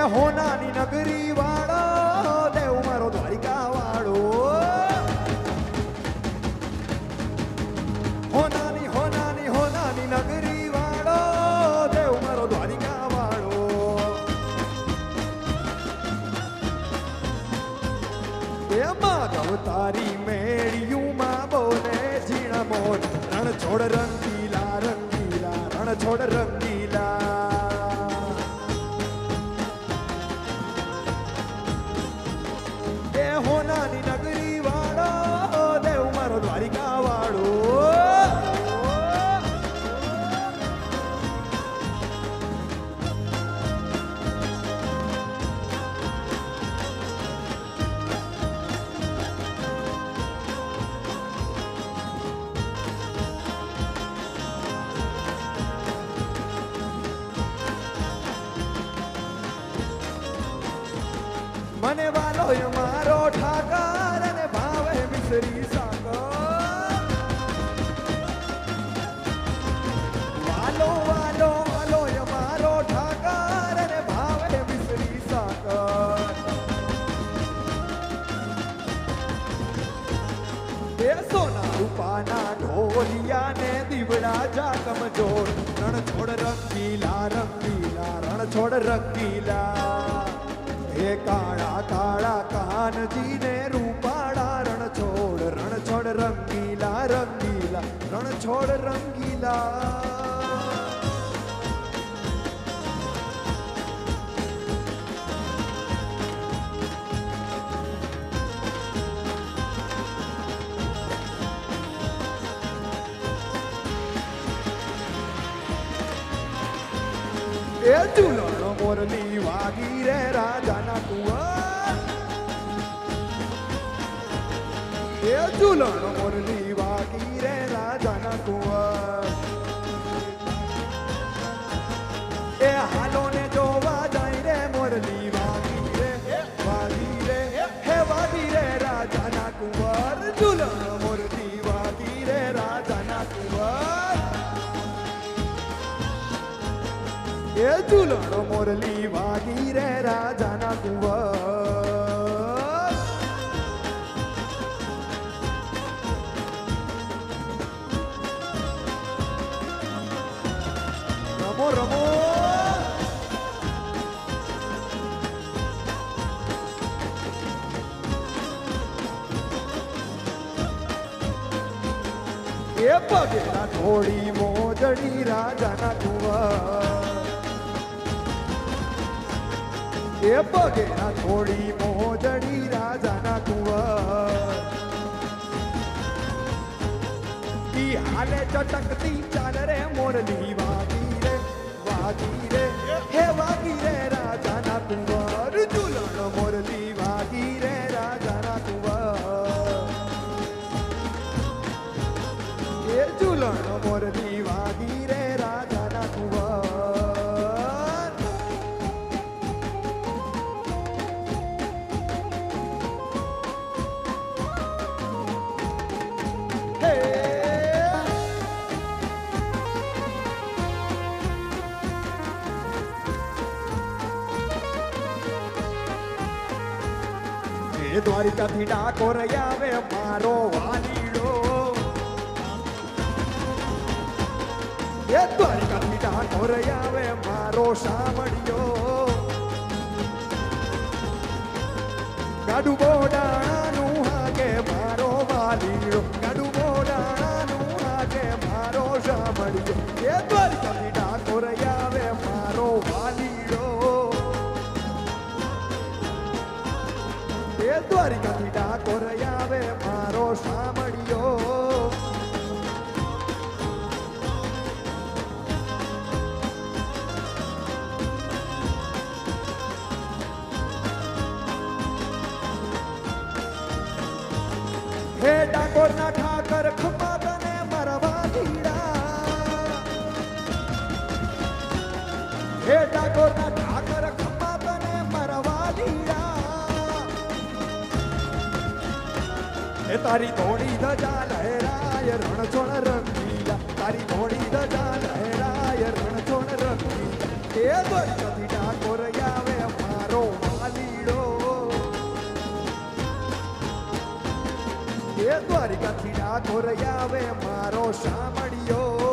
હોનાની નગરી વાળો દેવ મારો દ્વારિકા વાળો હોનાની હોનાની હોનાની નગરી વાળો દેવ મારો દ્વારિકા વાળો એમાં ગવતારી મેળિયું માં બોલે ઝીણા મોર રણ છોડ રંગીલા રંગીલા રણ છોડ રંગીલા હોનાની નગરી વાળો દેવ મારો દ્વારિકા વાળો મને વાલો મારો ઠાકર અને ભાવે મિશ્રી સાકર વાલો વાલો વાલો મારો ઠાકર અને ભાવે મિશ્રી સાકર એ સોના રૂપાના ઢોલિયા ને દીવડા જાકમ જોડ રણ છોડ રંગીલા રંગીલા રણ છોડ રંગીલા હે કાળા કાળા કાનજી ને રૂપાળા રણ છોડ રંગીલા રંગીલા રણ છોડ રંગીલા એ ઝૂલણો મોરલી વાગી રે રાજાના કુંવર એ ઝૂલણો મોરલી વાગી રે રાજાના કુંવર એ હાલો ને જોવા જાય રે મોરલી વાગી રે હે વાગી રે રાજાના કુંવર ઝૂલણો મોરલી વાગી રે રાજાના કુંવર એ ઝૂલણો મોરલી વાગી રે રાજાના કુંવર રમો રમો એ પગેલા થોડી મોજડી રાજાના કુંવર એ પગેલા થોડી મોજડી રાજાના કુંવર ઈ હાલે ચટકતી ચાલ રે મોરલી વાગી રે હે વાગી રે રાજાના કુંવર ઝૂલણ મોરલી વાગી રે રાજાના કુંવર એ ઝૂલણ મોરલી વાગી રે રાજાના કુંવર એ દ્વારિકાથી ડાકોર આવે મારો વાલીડો એ દ્વારિકાથી ડાકોર આવે મારો સામડિયો ગાડુ બોડાણાનું હાગે મારો વાલીડો ગાડુ બોડાણાનું હાગે મારો સામડિયો એ દ્વારિકાથી ડાકોર આવે મારો વાલીડો એ દ્વારિકાથી ડાકોર આવે મારો સામડિયો હે ડાકોરના ઠાકર ખમા તને મારા ધીડા હે ડાકોરના ઠાકર ખમા તને મારા ધીડા એ તારી ધોળી ધજા લહેરાય રણછોડ રંગીલા તારી ધોળી ધજા લહેરાય રણછોડ રંગીલા એ દ્વારિકાથી ડાકોર આવે એ દ્વારિકાથી ડાકોર આવે મારો શામળિયો